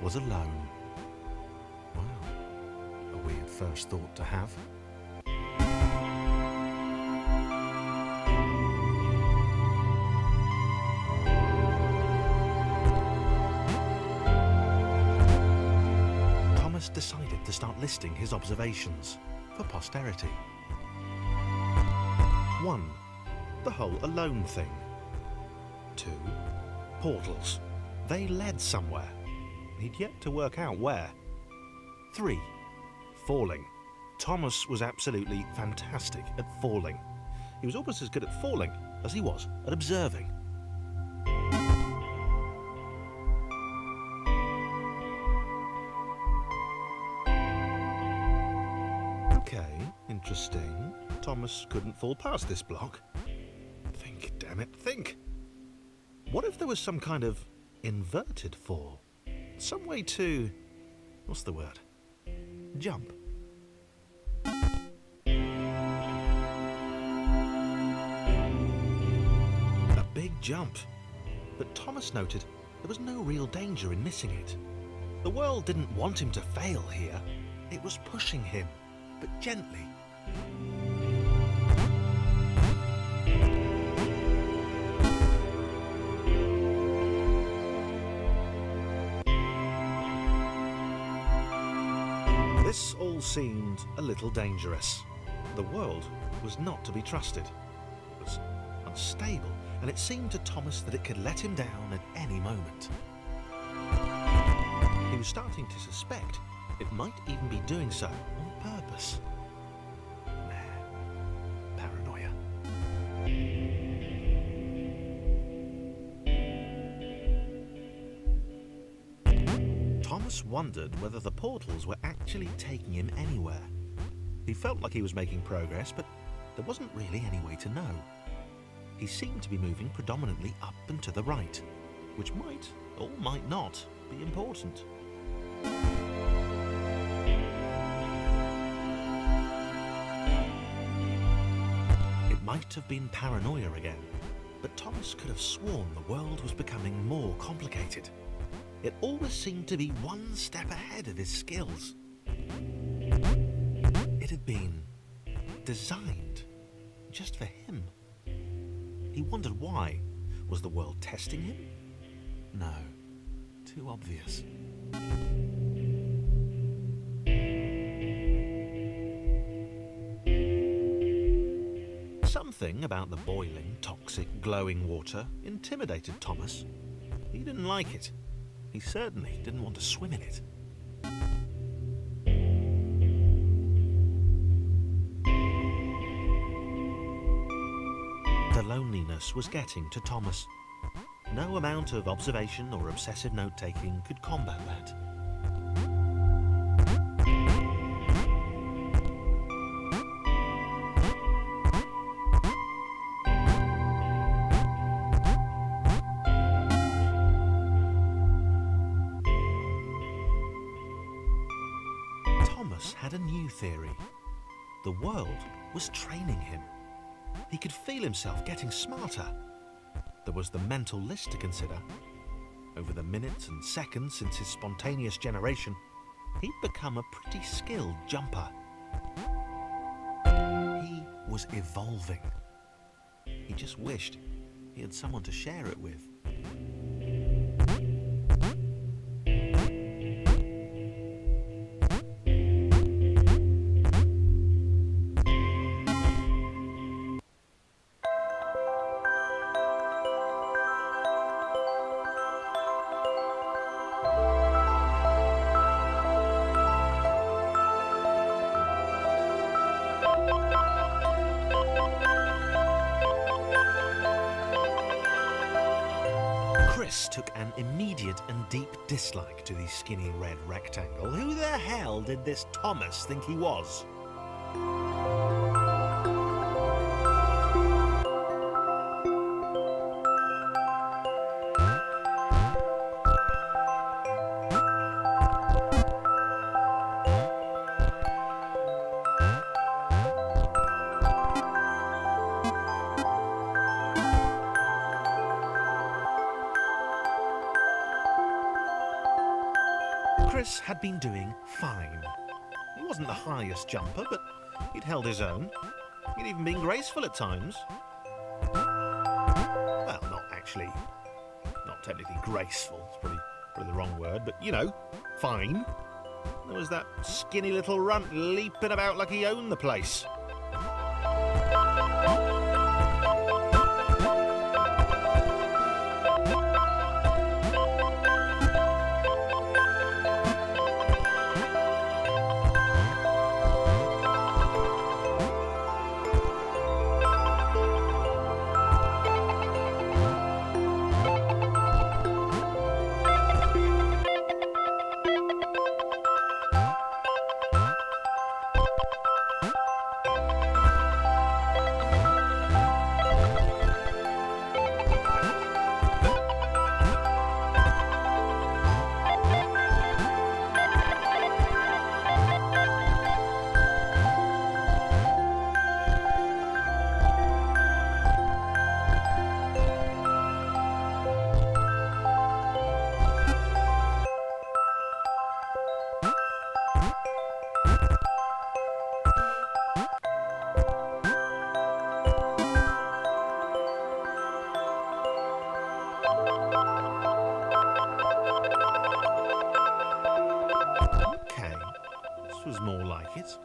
was alone. Wow, a weird first thought to have. Thomas decided to start listing his observations for posterity. 1. The whole alone thing. 2. Portals. They led somewhere. He'd yet to work out where. 3. Falling. Thomas was absolutely fantastic at falling. He was almost as good at falling as he was at observing. Okay, interesting. Thomas couldn't fall past this block. Think, damn it, think. What if there was some kind of inverted fall? Some way to... what's the word? Jump. A big jump. But Thomas noted there was no real danger in missing it. The world didn't want him to fail here. It was pushing him, but gently. This all seemed a little dangerous. The world was not to be trusted. It was unstable, and it seemed to Thomas that it could let him down at any moment. He was starting to suspect it might even be doing so on purpose. Paranoia. Thomas wondered whether the portals were actually taking him anywhere. He felt like he was making progress, but there wasn't really any way to know. He seemed to be moving predominantly up and to the right, which might, or might not, be important. It might have been paranoia again, but Thomas could have sworn the world was becoming more complicated. It always seemed to be one step ahead of his skills. It had been designed just for him. He wondered why. Was the world testing him? No, too obvious. Something about the boiling, toxic, glowing water intimidated Thomas. He didn't like it. He certainly didn't want to swim in it. The loneliness was getting to Thomas. No amount of observation or obsessive note-taking could combat that. Thomas had a new theory. The world was training him. He could feel himself getting smarter. There was the mental list to consider. Over the minutes and seconds since his spontaneous generation, he'd become a pretty skilled jumper. He was evolving. He just wished he had someone to share it with. Chris took an immediate and deep dislike to the skinny red rectangle. Who the hell did this Thomas think he was? Chris had been doing fine. He wasn't the highest jumper, but he'd held his own. He'd even been graceful at times. Well, not technically graceful, it's probably the wrong word, but you know, fine. There was that skinny little runt leaping about like he owned the place. Was more like it.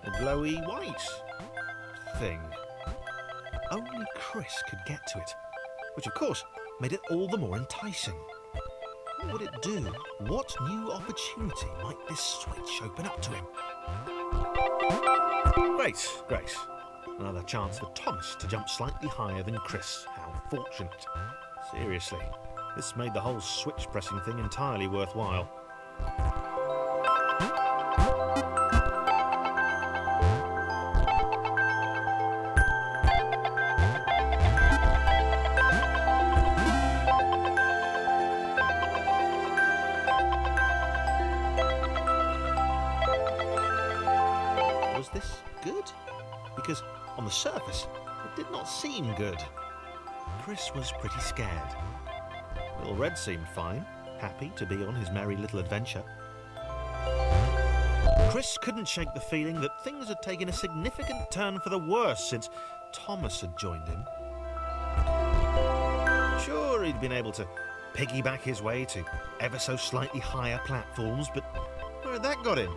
A glowy white thing. Only Chris could get to it, which of course made it all the more enticing. What would it do? What new opportunity might this switch open up to him? Great. Another chance for Thomas to jump slightly higher than Chris. How fortunate. Seriously, this made the whole switch pressing thing entirely worthwhile. Was this good? Because on the surface, it did not seem good. Chris was pretty scared. Little Red seemed fine, happy to be on his merry little adventure. Chris couldn't shake the feeling that things had taken a significant turn for the worse since Thomas had joined him. Sure, he'd been able to piggyback his way to ever so slightly higher platforms, but where had that got him?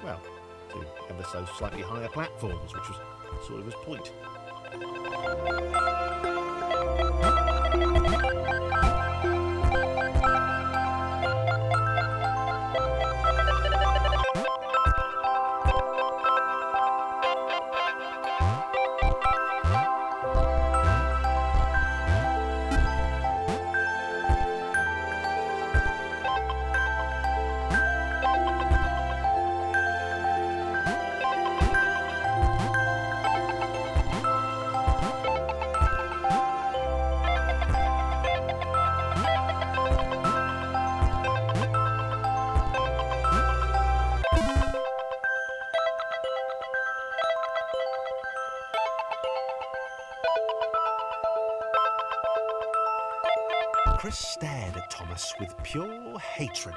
Well, to ever so slightly higher platforms, which was sort of his point. Chris stared at Thomas with pure hatred.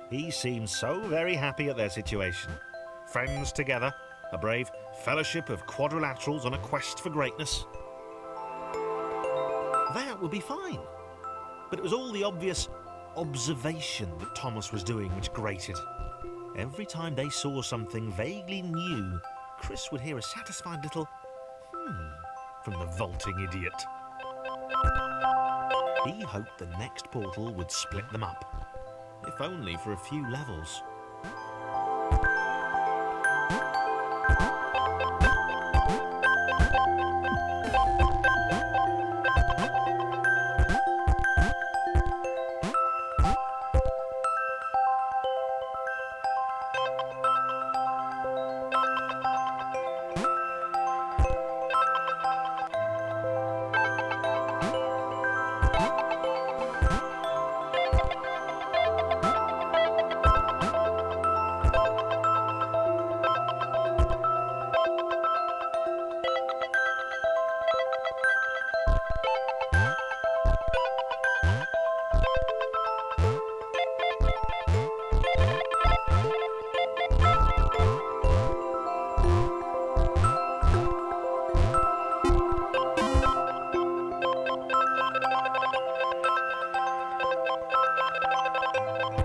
He seemed so very happy at their situation. Friends together, a brave fellowship of quadrilaterals on a quest for greatness. That would be fine. But it was all the obvious observation that Thomas was doing which grated. Every time they saw something vaguely new, Chris would hear a satisfied little from the vaulting idiot. He hoped the next portal would split them up, if only for a few levels.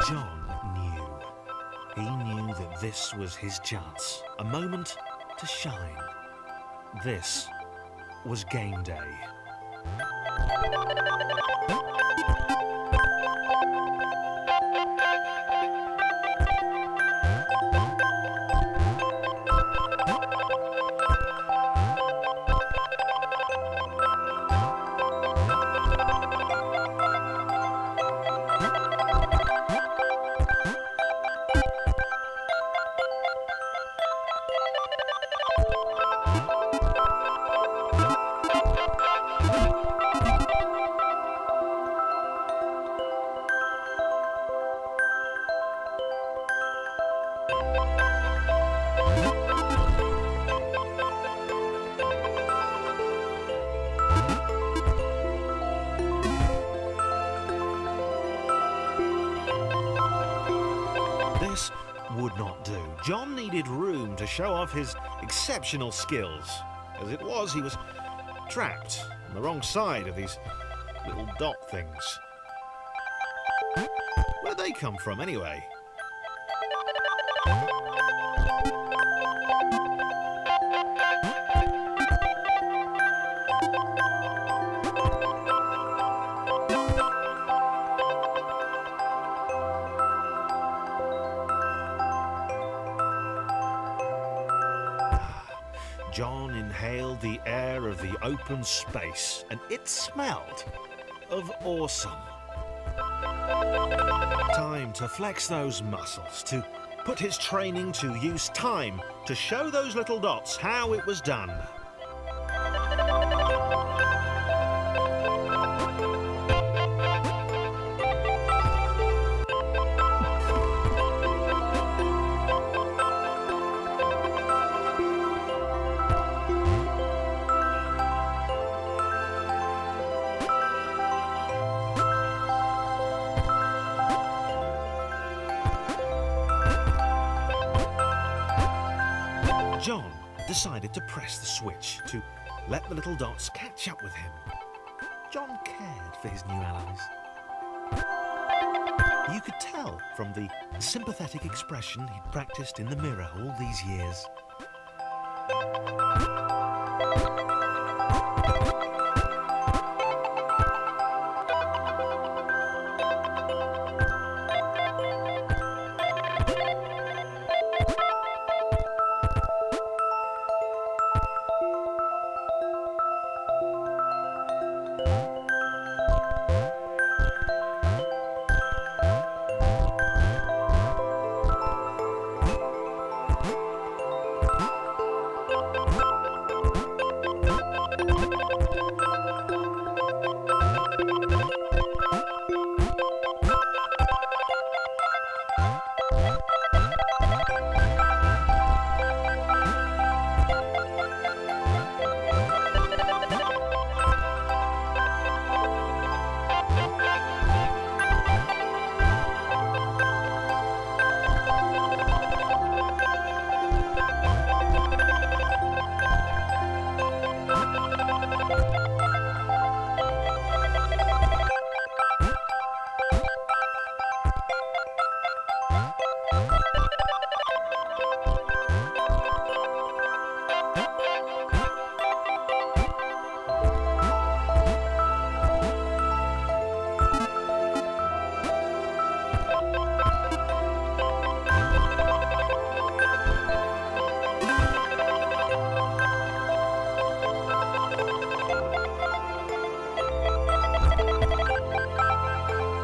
John knew. He knew that this was his chance, a moment to shine. This was game day. This would not do. John needed room to show off his exceptional skills. As it was, he was trapped on the wrong side of these little dot things. Where'd they come from, anyway? John inhaled the air of the open space, and it smelled of awesome. Time to flex those muscles, to put his training to use, time to show those little dots how it was done. John decided to press the switch to let the little dots catch up with him. John cared for his new allies. You could tell from the sympathetic expression he'd practiced in the mirror all these years.